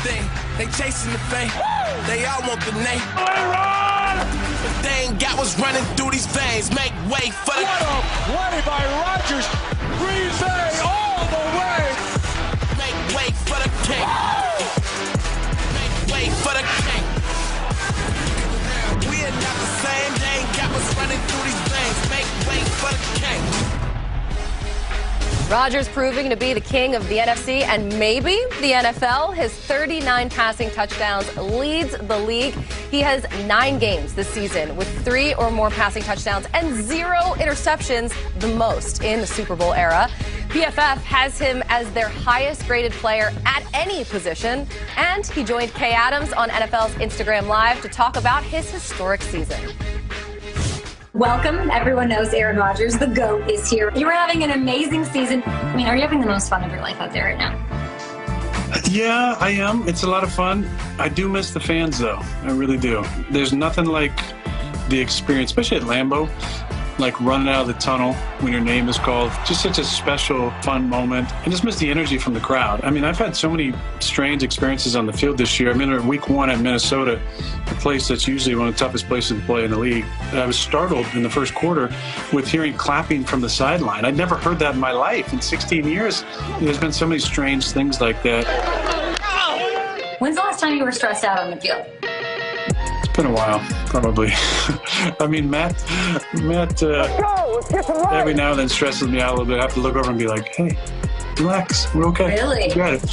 thing. They chasing the fame. They all want the name. But they ain't got what's running through these veins. Make way for the... What a play by Rodgers. Green Bay all the way. Make way for the king. Make way for the king. We are not the same. They ain't got what's running through these veins. Make way for the king. Rodgers proving to be the king of the NFC and maybe the NFL. His 39 passing touchdowns leads the league. He has 9 games this season with 3 or more passing touchdowns and 0 interceptions, the most in the Super Bowl era. PFF has him as their highest graded player at any position. And he joined Kay Adams on NFL's Instagram Live to talk about his historic season. Welcome. Everyone knows Aaron Rodgers, the GOAT, is here. You were having an amazing season. I mean, are you having the most fun of your life out there right now? Yeah, I am. It's a lot of fun. I do miss the fans, though. I really do. There's nothing like the experience, especially at Lambeau, like running out of the tunnel when your name is called. Just such a special, fun moment. I just miss the energy from the crowd. I mean, I've had so many strange experiences on the field this year. I mean, in week 1 at Minnesota, a place that's usually one of the toughest places to play in the league. I was startled in the first quarter with hearing clapping from the sideline. I'd never heard that in my life. In 16 years, there's been so many strange things like that. When's the last time you were stressed out on the field? It's been a while, probably. I mean, Matt every now and then stresses me out a little bit. I have to look over and be like, hey, relax, we're okay. Really? You got it.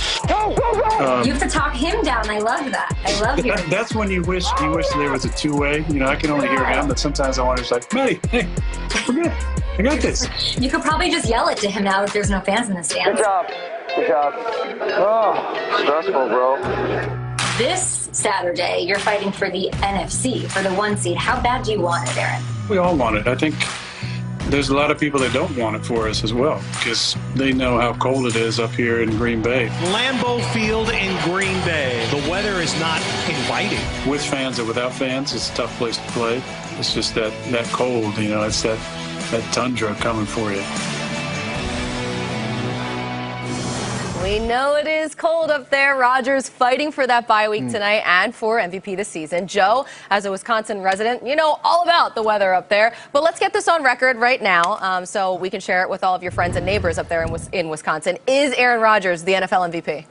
You have to talk him down. I love that. I love hearing that. That's when you wish there was a two-way. You know, I can only hear him, but sometimes I want to just like, Matty, hey, we're good. I got this. You could probably just yell it to him now that there's no fans in the stands. Good job. Good job. Oh, stressful, bro. This Saturday, you're fighting for the NFC, for the 1 seed. How bad do you want it, Aaron? We all want it. I think there's a lot of people that don't want it for us as well because they know how cold it is up here in Green Bay. Lambeau Field in Green Bay. The weather is not inviting. With fans or without fans, it's a tough place to play. It's just that cold, you know, it's that tundra coming for you. We know it is cold up there. Rodgers fighting for that bye week tonight and for MVP this season. Joe, as a Wisconsin resident, you know all about the weather up there. But let's get this on record right now so we can share it with all of your friends and neighbors up there in Wisconsin. Is Aaron Rodgers the NFL MVP?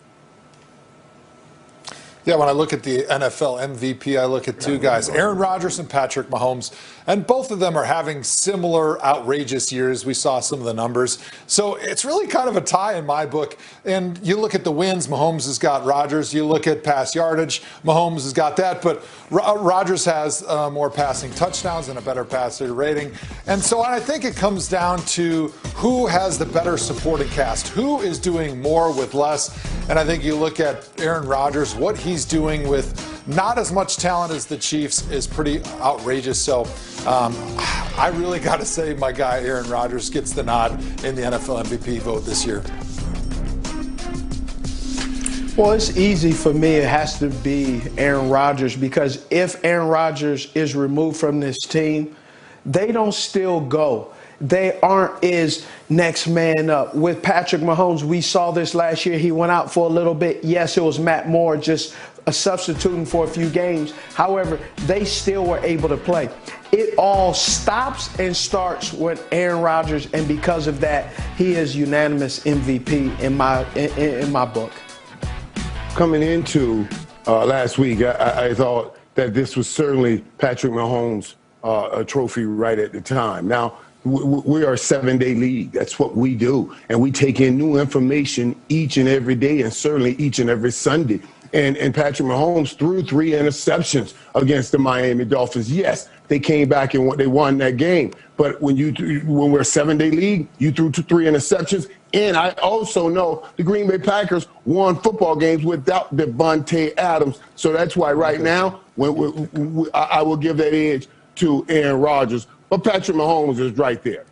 Yeah, when I look at the NFL MVP, I look at 2 guys, Aaron Rodgers and Patrick Mahomes, and both of them are having similar outrageous years. We saw some of the numbers. So it's really kind of a tie in my book. And you look at the wins, Mahomes has got Rodgers. You look at pass yardage, Mahomes has got that. But Rodgers has more passing touchdowns and a better passer rating. And so I think it comes down to who has the better supporting cast, who is doing more with less. And I think you look at Aaron Rodgers, what he's doing with not as much talent as the Chiefs is pretty outrageous. So I really got to say my guy Aaron Rodgers gets the nod in the NFL MVP vote this year. Well, it's easy for me. It has to be Aaron Rodgers because if Aaron Rodgers is removed from this team, they don't still go. They aren't his next man up. With Patrick Mahomes, we saw this last year. He went out for a little bit. Yes, it was Matt Moore just substituting for a few games. However, they still were able to play. It all stops and starts with Aaron Rodgers, and because of that, he is unanimous MVP in my book. Coming into last week, I thought that this was certainly Patrick Mahomes' a trophy right at the time. Now, we are a 7-day league. That's what we do. And we take in new information each and every day and certainly each and every Sunday. And Patrick Mahomes threw 3 interceptions against the Miami Dolphins. Yes, they came back and they won that game. But when we're a 7-day league, you threw 3 interceptions. And I also know the Green Bay Packers won football games without Devontae Adams. So that's why right now I will give that edge to Aaron Rodgers. But Patrick Mahomes is right there.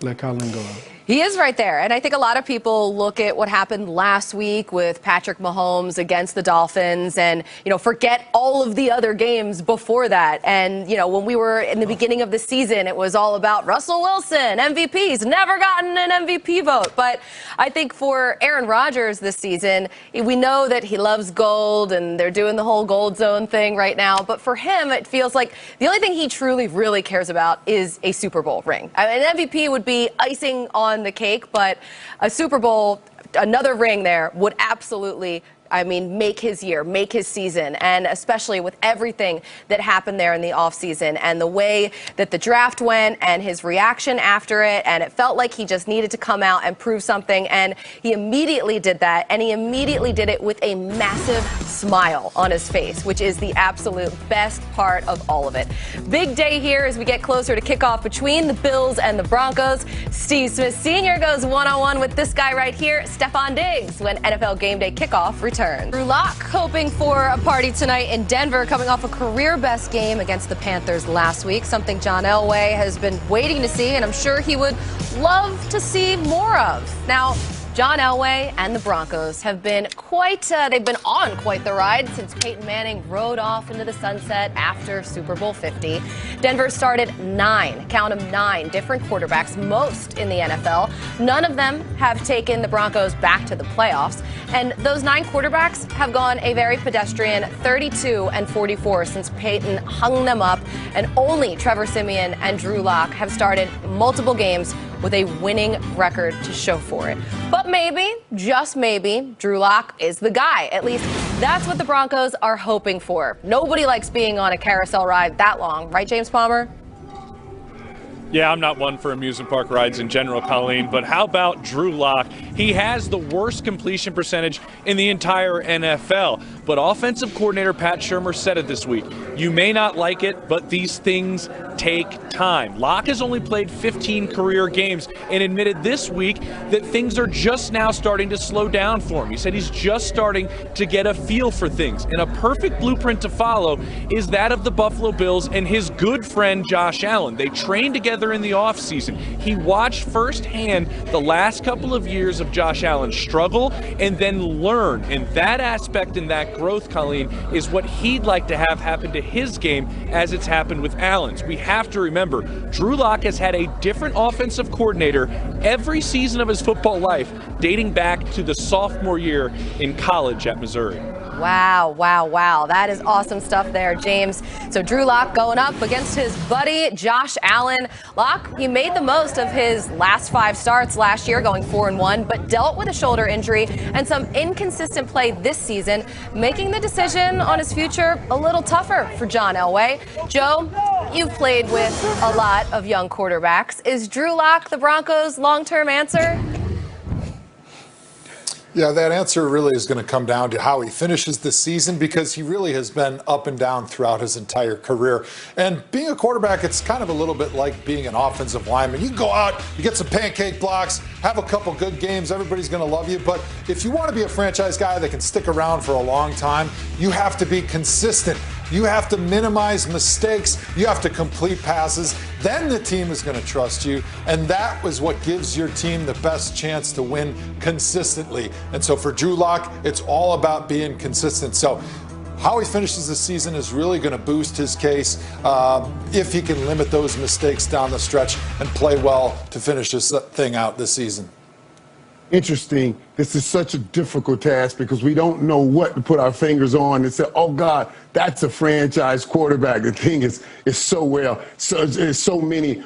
Let Colin go. He is right there. And I think a lot of people look at what happened last week with Patrick Mahomes against the Dolphins and, forget all of the other games before that. And, when we were in the beginning of the season, it was all about Russell Wilson, MVP. He's never gotten an MVP vote. But I think for Aaron Rodgers this season, we know that he loves gold and they're doing the whole gold zone thing right now. But for him, it feels like the only thing he truly, really cares about is a Super Bowl ring. An MVP would be icing on the cake, but a Super Bowl, another ring there would absolutely make his year, make his season, and especially with everything that happened there in the offseason and the way that the draft went and his reaction after it, and it felt like he just needed to come out and prove something, and he immediately did that, and he immediately did it with a massive smile on his face, which is the absolute best part of all of it. Big day here as we get closer to kickoff between the Bills and the Broncos. Steve Smith Sr. goes one-on-one with this guy right here, Stephon Diggs, when NFL Game Day kickoff returns. Drew Lock hoping for a party tonight in Denver, coming off a career-best game against the Panthers last week, something John Elway has been waiting to see, and I'm sure he would love to see more of. Now, John Elway and the Broncos have been they've been on quite the ride since Peyton Manning rode off into the sunset after Super Bowl 50. Denver started count them 9 different quarterbacks, most in the NFL. None of them have taken the Broncos back to the playoffs. And those 9 quarterbacks have gone a very pedestrian 32-44 since Peyton hung them up. And only Trevor Siemian and Drew Lock have started multiple games with a winning record to show for it. But maybe, just maybe, Drew Lock is the guy. At least that's what the Broncos are hoping for. Nobody likes being on a carousel ride that long, right, James Palmer? Yeah, I'm not one for amusement park rides in general, Colleen, but how about Drew Lock? He has the worst completion percentage in the entire NFL, but offensive coordinator Pat Shurmur said it this week. You may not like it, but these things take time. Lock has only played 15 career games and admitted this week that things are just now starting to slow down for him. He said he's just starting to get a feel for things, and a perfect blueprint to follow is that of the Buffalo Bills and his good friend Josh Allen. They trained together in the offseason. He watched firsthand the last couple of years of Josh Allen struggle and then learn. And that aspect and that growth, Colleen, is what he'd like to have happen to his game as it's happened with Allen's. We have to remember, Drew Lock has had a different offensive coordinator every season of his football life, dating back to the sophomore year in college at Missouri. Wow, wow, wow. That is awesome stuff there, James. So Drew Lock going up against his buddy, Josh Allen. Lock, he made the most of his last 5 starts last year, going 4-1, but dealt with a shoulder injury and some inconsistent play this season, making the decision on his future a little tougher for John Elway. Joe, you've played with a lot of young quarterbacks. Is Drew Lock the Broncos' long-term answer? Yeah, that answer really is going to come down to how he finishes the season, because he really has been up and down throughout his entire career. And being a quarterback, it's kind of a little bit like being an offensive lineman. You can go out, you get some pancake blocks, have a couple good games, everybody's going to love you. But if you want to be a franchise guy that can stick around for a long time, you have to be consistent. You have to minimize mistakes. You have to complete passes. Then the team is going to trust you. And that was what gives your team the best chance to win consistently. And so for Drew Lock, it's all about being consistent. So how he finishes the season is really going to boost his case if he can limit those mistakes down the stretch and play well to finish this thing out this season. Interesting. This is such a difficult task because we don't know what to put our fingers on and say, oh, God, that's a franchise quarterback. The thing is there's so many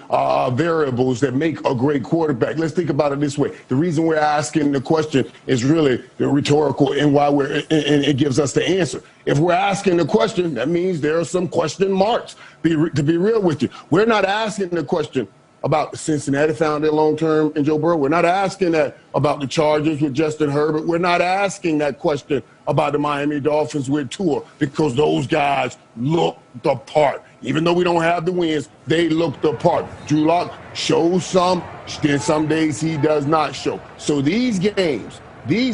variables that make a great quarterback. Let's think about it this way. The reason we're asking the question is really rhetorical and why and it gives us the answer. If we're asking the question, that means there are some question marks. To be real with you, we're not asking the question about Cincinnati found their long-term in Joe Burrow. We're not asking that about the Chargers with Justin Herbert. We're not asking that question about the Miami Dolphins with Tua, because those guys look the part. Even though we don't have the wins, they look the part. Drew Lock shows some, then some days he does not show. So these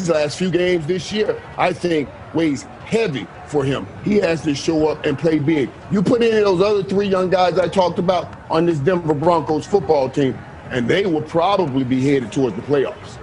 last few games this year, I think weighs heavy for him. He has to show up and play big. You put in those other 3 young guys I talked about on this Denver Broncos football team, and they will probably be headed towards the playoffs.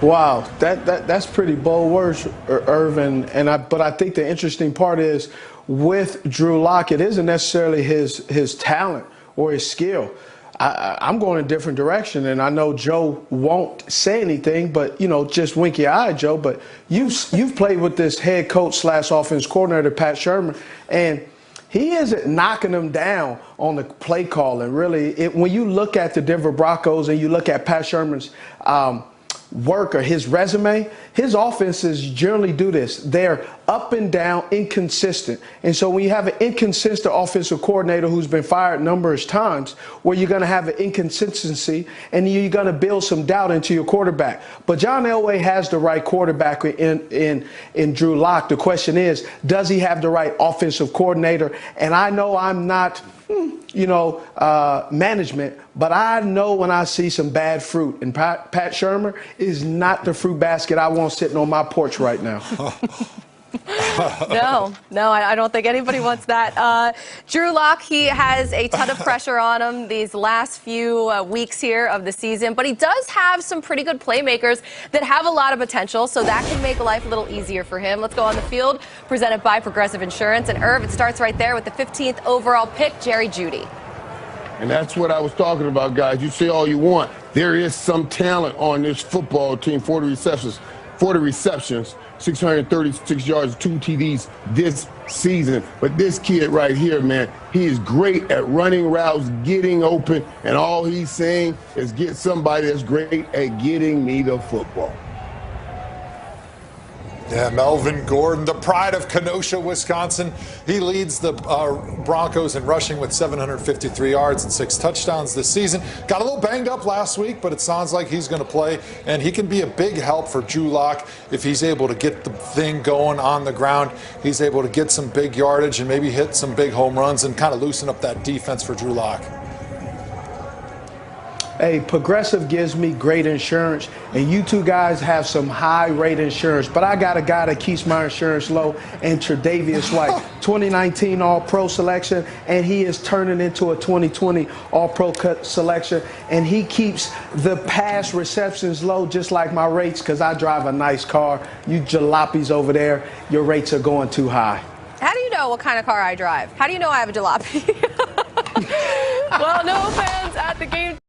Wow, that's pretty bold words, Irvin. But I think the interesting part is with Drew Lock, it isn't necessarily his talent or his skill. I'm going a different direction, and I know Joe won't say anything, but just wink your eye, Joe. But you've played with this head coach / offense coordinator, Pat Shermer, and he isn't knocking them down on the play calling. Really, when you look at the Denver Broncos and you look at Pat Shermer's work or his resume, his offenses generally do this. They're up and down, inconsistent. And so when you have an inconsistent offensive coordinator who's been fired numerous times, where you're going to have an inconsistency and you're going to build some doubt into your quarterback. But John Elway has the right quarterback in Drew Lock. The question is, does he have the right offensive coordinator? And I know I'm not management, but I know when I see some bad fruit, and Pat Shermer is not the fruit basket I want sitting on my porch right now. No, I don't think anybody wants that. Drew Lock, he has a ton of pressure on him these last few weeks here of the season, but he does have some pretty good playmakers that have a lot of potential, so that can make life a little easier for him. Let's go on the field, presented by Progressive Insurance. And Irv, it starts right there with the 15th overall pick, Jerry Jeudy. And that's what I was talking about, guys. You say all you want. There is some talent on this football team. 40 receptions, 636 yards, 2 TDs this season. But this kid right here, man, he is great at running routes, getting open, and all he's saying is get somebody that's great at getting me the football. Yeah, Melvin Gordon, the pride of Kenosha, Wisconsin. He leads the Broncos in rushing with 753 yards and 6 touchdowns this season. Got a little banged up last week, but it sounds like he's going to play, and he can be a big help for Drew Lock if he's able to get the thing going on the ground. He's able to get some big yardage and maybe hit some big home runs and kind of loosen up that defense for Drew Lock. Hey, Progressive gives me great insurance, and you two guys have some high-rate insurance. But I got a guy that keeps my insurance low, and Tre'Davious White, 2019 All-Pro selection, and he is turning into a 2020 All-Pro selection, and he keeps the pass receptions low, just like my rates, because I drive a nice car. You jalopies over there, your rates are going too high. How do you know what kind of car I drive? How do you know I have a jalopy? Well, no fans at the game.